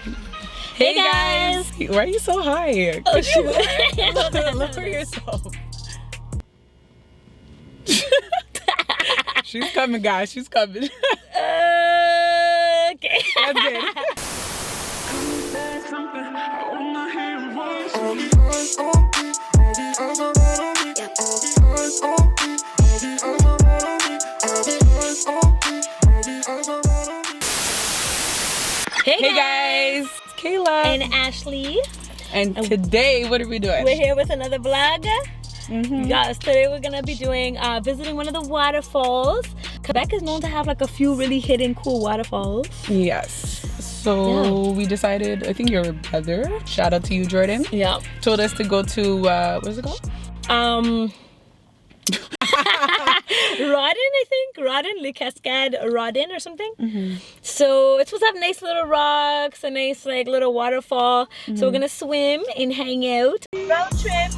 Hey guys! Why are you so high? Oh shoot! Look for yourself. She's coming, guys. She's coming. Okay. That's good. Hey guys! It's Kayla And Ashley. And today, what are we doing? We're here with another vlog. Yes, today we're gonna be doing visiting one of the waterfalls. Quebec is known to have like a few really hidden cool waterfalls. Yes. So we decided, I think your brother, shout out to you, Jordan. Yeah. Told us to go to what is it called? Rawdon, I think. Rawdon, the Cascade Rawdon or something. So it's supposed to have nice little rocks, a nice like little waterfall. So we're gonna swim and hang out. Road trip.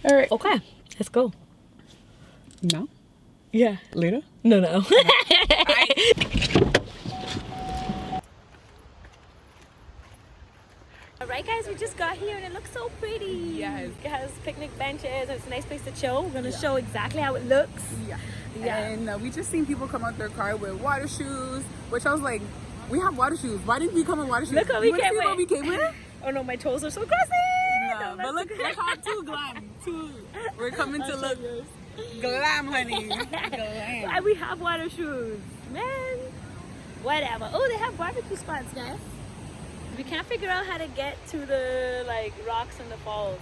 All right. Okay, let's go. No? Yeah. Later? No. Alright guys, we just got here and it looks so pretty. Yes. It has picnic benches, it's a nice place to chill. We're gonna show exactly how it looks. Yeah. And we just seen people come out their car with water shoes, which I was like, we have water shoes. Why didn't we come in water shoes? Look what we came with. What we came with? Oh no, my toes are so crusty. No, but look how too glam. We're coming to look glam, honey. Glam. And we have water shoes. Man. Whatever. Oh, they have barbecue spots, guys. We can't figure out how to get to the like rocks and the falls.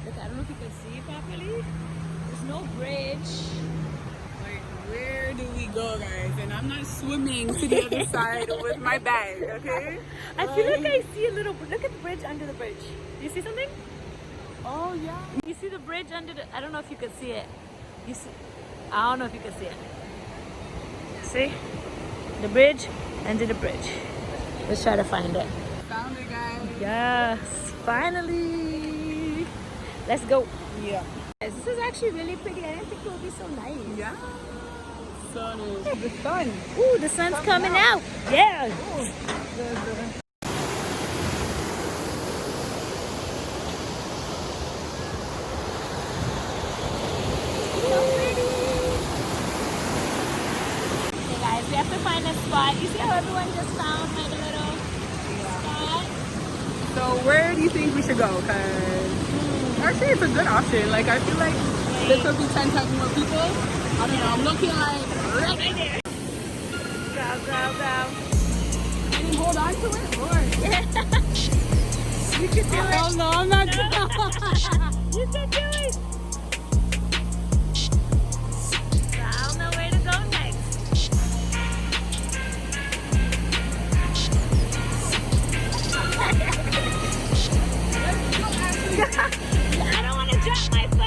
Look, I don't know if you can see properly. There's no bridge. Like, where do we go, guys? And I'm not swimming to the other side with my bag, okay? I feel like I see a little. Look at the bridge under the bridge. Do you see something? Oh, yeah. You see the bridge under the. I don't know if you can see it. You see? I don't know if you can see it. See? The bridge under the bridge. Let's try to find it. Found it, guys. Yes, finally. Let's go. Yeah. This is actually really pretty. I didn't think it would be so nice. Yeah. Sun is the sun. Ooh, the sun's coming out. Yeah. Okay, guys, we have to find a spot. You see how everyone just found like a little spot? So where do you think we should go? Cause actually it's a good option. Like I feel like this would be 10 times more people. I don't know. I'm looking like Right there. Go. Can you hold on to it? Or? You can do it. Oh no, I'm not good. You can do it. I don't know where to go next. I don't want to drop my phone.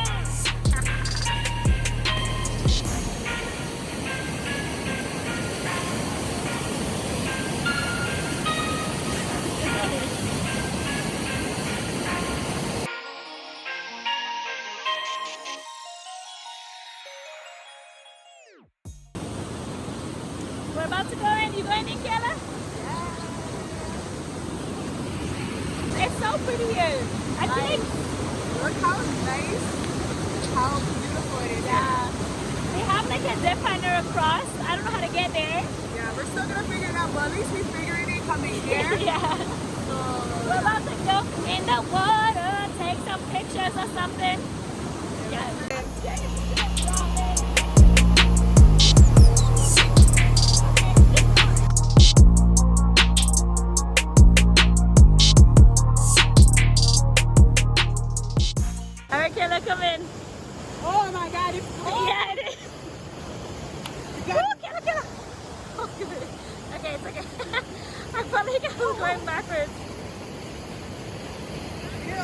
We're about to go in. You going in, Kayla? Yeah. It's so pretty here. I think. Look how nice, how beautiful it is. Yeah. They have like a zip liner across. I don't know how to get there. Yeah, we're still gonna figure it out, but at least we figured it coming here. Yeah. So We're about to go in the water, take some pictures or something. Yeah. All right, Kayla, come in. oh my god, it's cold. Yeah, it is. Oh, Kayla. Oh, good. Okay, it's okay. I felt like I was going backwards. Ew.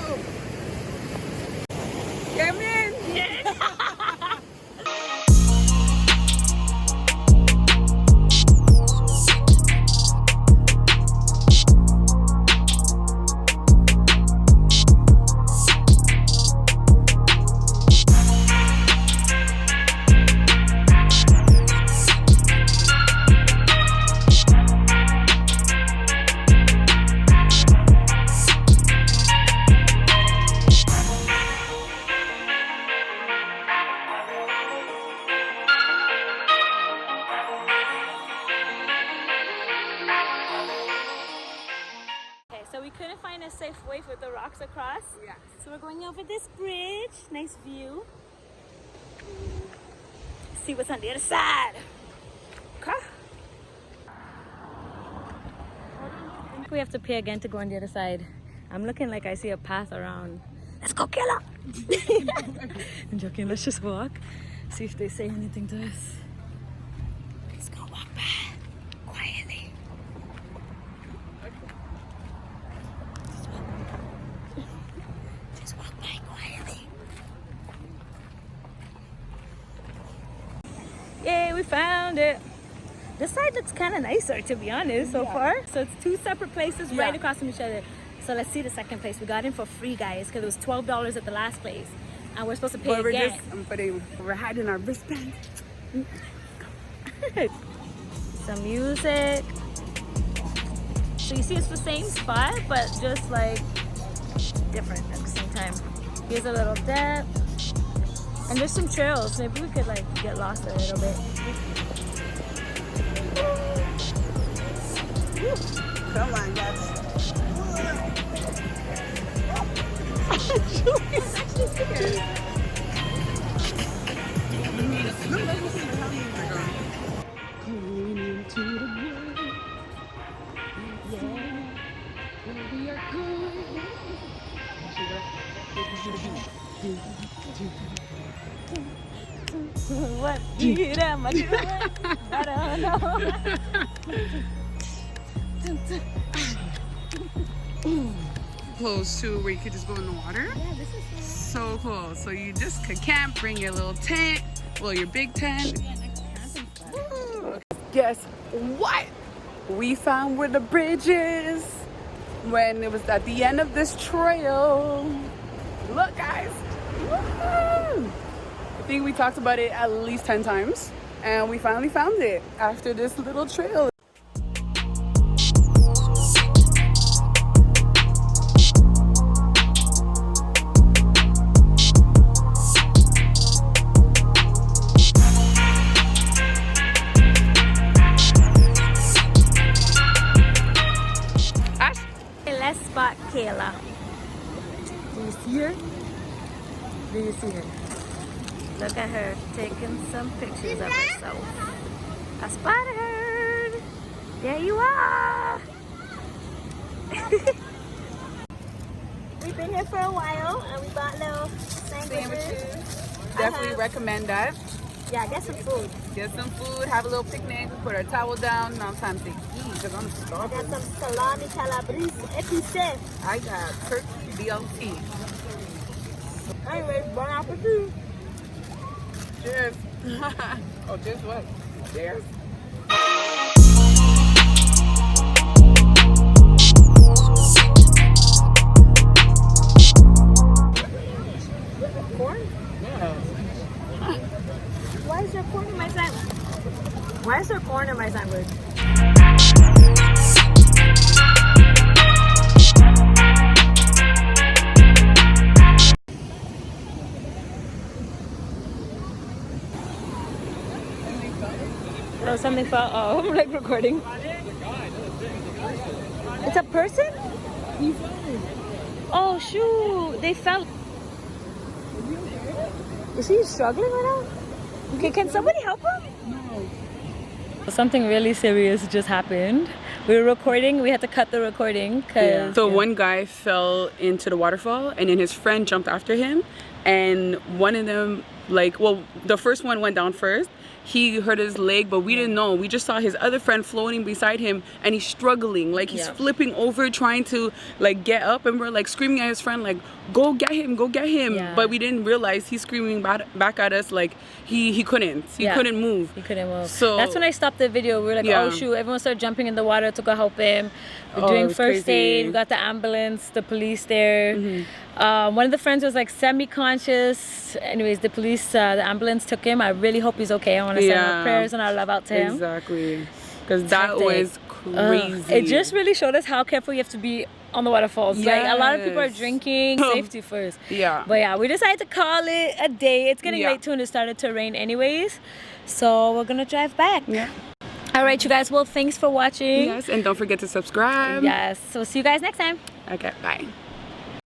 walks across. Yeah. So we're going over this bridge. Nice view. See what's on the other side. Okay. I think we have to pay again to go on the other side. I'm looking like I see a path around. Let's go kill her! I'm joking, let's just walk. See if they say anything to us. Let's go walk by quietly. Just walk by quietly. Yay, we found it. This side looks kind of nicer, to be honest, so far. So it's two separate places right across from each other. So let's see the second place. We got in for free, guys, because it was $12 at the last place. And we're supposed to pay again. We're hiding our wristbands. Some music. So you see it's the same spot, but just like different at the same time. Here's a little depth. And there's some trails. Maybe we could like get lost a little bit. Come on, guys. It's actually scared. Going into the world. Yeah. We are good. What did am I doing? I don't know. Close to where you could just go in the water. Yeah, this is so cool. So you just could camp, bring your little tent, well, your big tent. Woo. Guess what? We found where the bridge is when it was at the end of this trail. Look, guys. Woo. I think we talked about it at least 10 times, and we finally found it after this little trail. Let's spot Kayla. Do you see her? Do you see her? Look at her taking some pictures of herself. I spotted her. There you are. We've been here for a while and we bought little sandwiches. Definitely recommend that. Yeah, get some food. Get some food, have a little picnic, put our towel down. Now it's time to eat because I'm I starving. got some salami calabrese épicé. I got turkey BLT. Anyways, bon appetit. Cheers. Oh, cheers what? Cheers. Corn? Yeah. Why is there corn in my sandwich? Why is there corn in my sandwich? Oh, something fell. Oh, I'm like recording. It's a person? Oh, shoot. They fell. Is he struggling right now? Okay, can somebody help him? No. Something really serious just happened. We were recording. We had to cut the recording. So one guy fell into the waterfall and then his friend jumped after him. And one of them, the first one went down first. He hurt his leg, but we didn't know. We just saw his other friend floating beside him and he's struggling. He's flipping over, trying to get up, and we're screaming at his friend, go get him, go get him. Yeah. But we didn't realize he's screaming back at us he couldn't. He couldn't move. He couldn't move. So that's when I stopped the video. We were like, oh shoot, everyone started jumping in the water to go help him. We're doing first aid. We got the ambulance, the police there. Mm-hmm. One of the friends was semi-conscious. Anyways, the police, the ambulance took him. I really hope he's okay. I want to send our prayers and our love out to him. Exactly. Because that was crazy. It just really showed us how careful you have to be on the waterfalls. A lot of people are drinking. Safety first. Yeah. But yeah, we decided to call it a day. It's getting late too, and it started to rain anyways. So we're gonna drive back. Yeah. All right, you guys. Well, thanks for watching. Yes, and don't forget to subscribe. Yes. So see you guys next time. Okay. Bye.